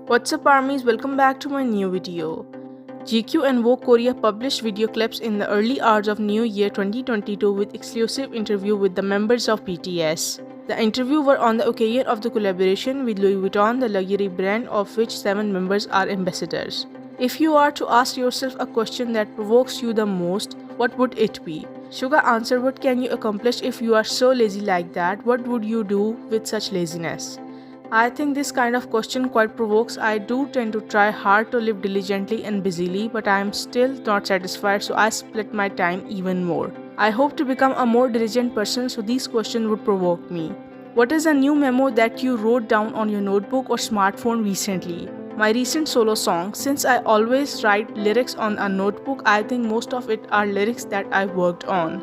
What's up armies, welcome back to my new video. GQ and Vogue Korea published video clips in the early hours of New Year 2022 with exclusive interview with the members of BTS. The interview were on the occasion of the collaboration with Louis Vuitton, the luxury brand of which 7 members are ambassadors. If you are to ask yourself a question that provokes you the most, what would it be? Suga answered, what can you accomplish if you are so lazy like that? What would you do with such laziness? I think this kind of question quite provokes. I do tend to try hard to live diligently and busily, but I am still not satisfied, so I split my time even more. I hope to become a more diligent person, so these questions would provoke me. What is a new memo that you wrote down on your notebook or smartphone recently? My recent solo song. Since I always write lyrics on a notebook, I think most of it are lyrics that I worked on.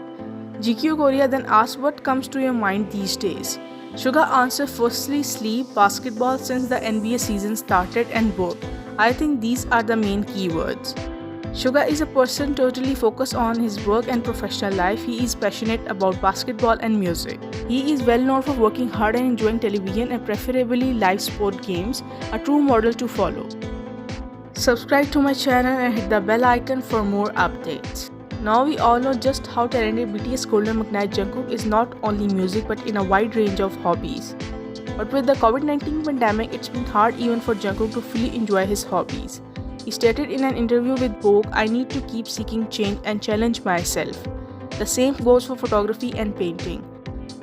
GQ Korea then asked what comes to your mind these days. Suga answered, firstly sleep, basketball since the NBA season started, and work. I think these are the main keywords. Suga is a person totally focused on his work and professional life. He is passionate about basketball and music. He is well known for working hard and enjoying television and preferably live sport games, a true model to follow. Subscribe to my channel and hit the bell icon for more updates. Now we all know just how talented BTS Golden McKnight Jungkook is not only music but in a wide range of hobbies. But with the COVID-19 pandemic, it's been hard even for Jungkook to fully enjoy his hobbies. He stated in an interview with Vogue, I need to keep seeking change and challenge myself. The same goes for photography and painting.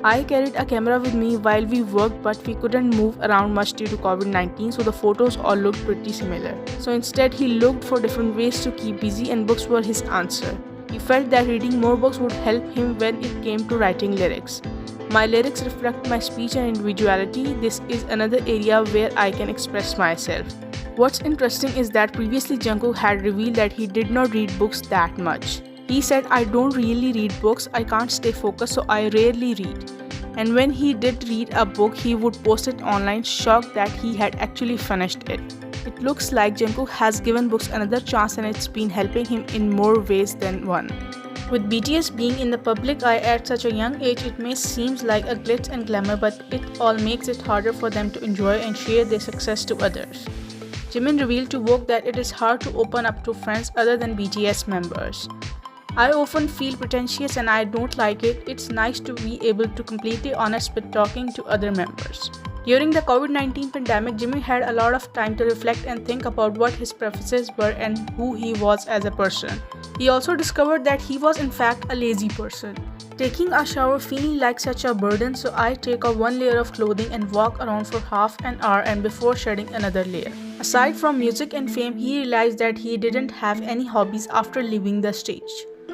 I carried a camera with me while we worked, but we couldn't move around much due to COVID-19, so the photos all looked pretty similar. So instead he looked for different ways to keep busy, and books were his answer. He felt that reading more books would help him when it came to writing lyrics. My lyrics reflect my speech and individuality. This is another area where I can express myself. What's interesting is that previously Jungkook had revealed that he did not read books that much. He said, I don't really read books, I can't stay focused, so I rarely read. And when he did read a book, he would post it online, shocked that he had actually finished it. It looks like Jungkook has given books another chance and it's been helping him in more ways than one. With BTS being in the public eye at such a young age, it may seem like a glitz and glamour, but it all makes it harder for them to enjoy and share their success to others. Jimin revealed to Vogue that it is hard to open up to friends other than BTS members. I often feel pretentious and I don't like it. It's nice to be able to completely honest with talking to other members. During the COVID-19 pandemic, Jimin had a lot of time to reflect and think about what his preferences were and who he was as a person. He also discovered that he was in fact a lazy person. Taking a shower feeling like such a burden, so I take off one layer of clothing and walk around for half an hour and before shedding another layer. Aside from music and fame, he realized that he didn't have any hobbies after leaving the stage.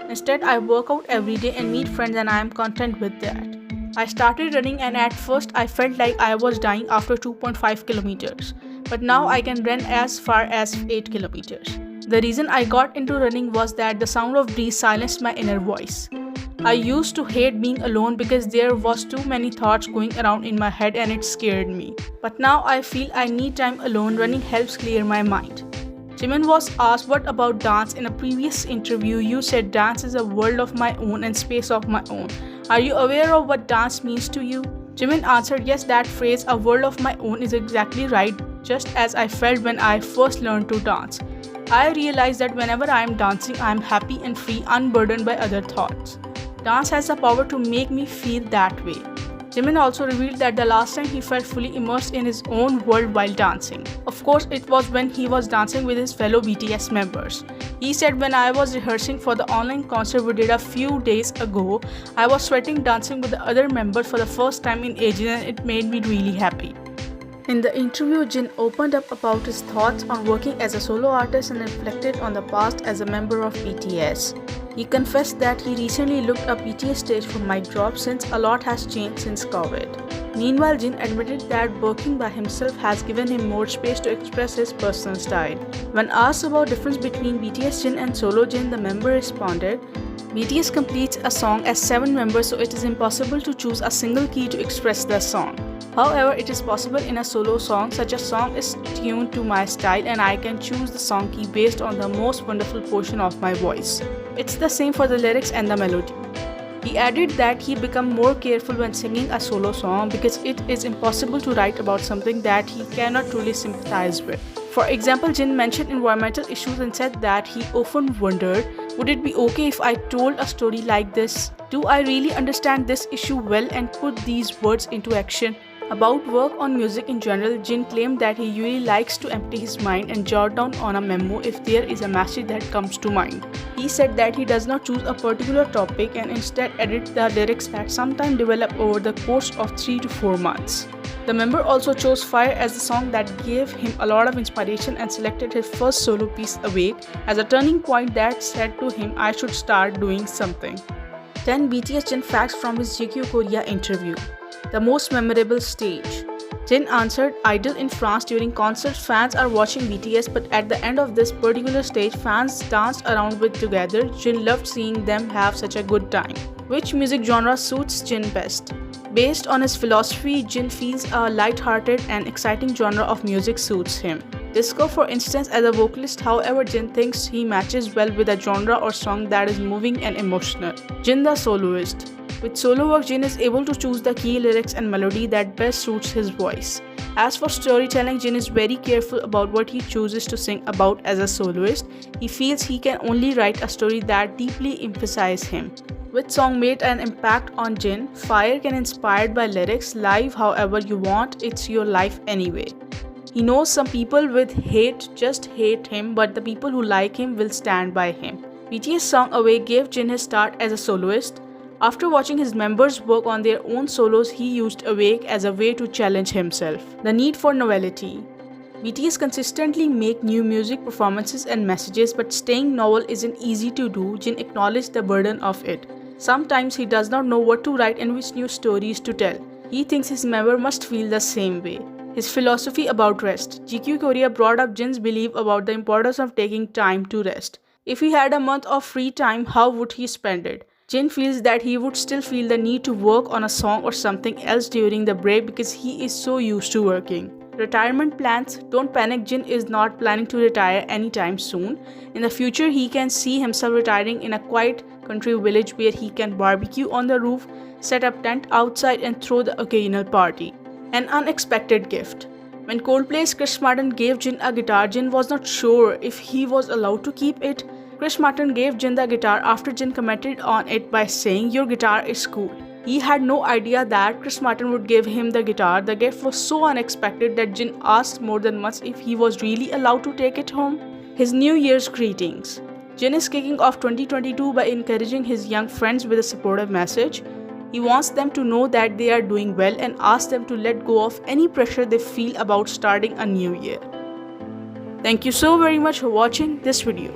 Instead, I work out every day and meet friends and I am content with that. I started running and at first I felt like I was dying after 2.5 kilometers, but now I can run as far as 8 kilometers. The reason I got into running was that the sound of breeze silenced my inner voice. I used to hate being alone because there was too many thoughts going around in my head and it scared me. But now I feel I need time alone. Running helps clear my mind. Jimin was asked what about dance. In a previous interview, you said dance is a world of my own and space of my own. Are you aware of what dance means to you? Jimin answered, yes, that phrase, a world of my own, is exactly right, just as I felt when I first learned to dance. I realized that whenever I am dancing, I am happy and free, unburdened by other thoughts. Dance has the power to make me feel that way. Jimin also revealed that the last time he felt fully immersed in his own world while dancing. Of course, it was when he was dancing with his fellow BTS members. He said, when I was rehearsing for the online concert we did a few days ago, I was sweating dancing with the other members for the first time in ages and it made me really happy. In the interview, Jin opened up about his thoughts on working as a solo artist and reflected on the past as a member of BTS. He confessed that he recently looked up BTS stage for mic drop since a lot has changed since COVID. Meanwhile, Jin admitted that working by himself has given him more space to express his personal style. When asked about difference between BTS Jin and solo Jin, the member responded, BTS completes a song as 7 members, so it is impossible to choose a single key to express the song. However, it is possible in a solo song. Such a song is tuned to my style and I can choose the song key based on the most wonderful portion of my voice. It's the same for the lyrics and the melody. He added that he became more careful when singing a solo song because it is impossible to write about something that he cannot truly sympathize with. For example, Jin mentioned environmental issues and said that he often wondered, would it be okay if I told a story like this? Do I really understand this issue well and put these words into action? About work on music in general, Jin claimed that he usually likes to empty his mind and jot down on a memo if there is a message that comes to mind. He said that he does not choose a particular topic and instead edits the lyrics that sometimes develop over the course of 3 to 4 months. The member also chose Fire as the song that gave him a lot of inspiration and selected his first solo piece, Awake, as a turning point that said to him, I should start doing something. 10 BTS Jin facts from his GQ Korea interview. The most memorable stage. Jin answered, Idol in France during concerts fans are watching BTS, but at the end of this particular stage fans danced around with together. Jin loved seeing them have such a good time. Which music genre suits Jin best? Based on his philosophy, Jin feels a light-hearted and exciting genre of music suits him. Disco, for instance, as a vocalist, however, Jin thinks he matches well with a genre or song that is moving and emotional. Jin the soloist. With solo work, Jin is able to choose the key lyrics and melody that best suits his voice. As for storytelling, Jin is very careful about what he chooses to sing about as a soloist. He feels he can only write a story that deeply emphasizes him. Which song made an impact on Jin? Fire can inspired by lyrics, live however you want, it's your life anyway. He knows some people with hate just hate him, but the people who like him will stand by him. BTS song Awake gave Jin his start as a soloist. After watching his members work on their own solos, he used Awake as a way to challenge himself. The need for novelty. BTS consistently make new music performances and messages, but staying novel isn't easy to do. Jin acknowledged the burden of it. Sometimes he does not know what to write and which new stories to tell. He thinks his member must feel the same way. His philosophy about rest. GQ Korea brought up Jin's belief about the importance of taking time to rest. If he had a month of free time, how would he spend it? Jin feels that he would still feel the need to work on a song or something else during the break because he is so used to working. Retirement plans. Don't panic, Jin is not planning to retire anytime soon. In the future, he can see himself retiring in a quiet country village where he can barbecue on the roof, set up tent outside and throw the occasional party. An unexpected gift. When Coldplay's Chris Martin gave Jin a guitar, Jin was not sure if he was allowed to keep it. Chris Martin gave Jin the guitar after Jin commented on it by saying, your guitar is cool. He had no idea that Chris Martin would give him the guitar. The gift was so unexpected that Jin asked more than once if he was really allowed to take it home. His New Year's greetings. Jin is kicking off 2022 by encouraging his young friends with a supportive message. He wants them to know that they are doing well and asks them to let go of any pressure they feel about starting a new year. Thank you so very much for watching this video.